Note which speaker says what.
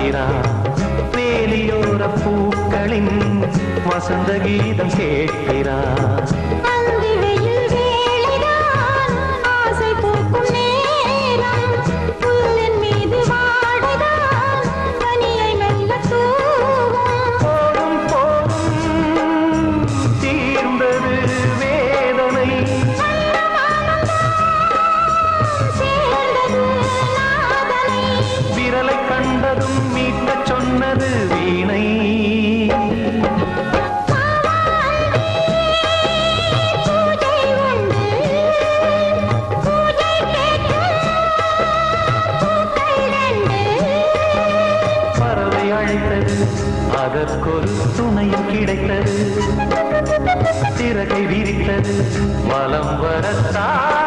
Speaker 1: பார்க்கிறான். வேலியோர பூக்களின் வசந்த கீதம் கேட்கிறான். கண்டதும் மீட்ட சொன்னது வீணை. பறவை அழைத்தது, அதற்கொரு துணையும் கிடைத்தது. சிறகை விரித்தது, வலம் வரத்தா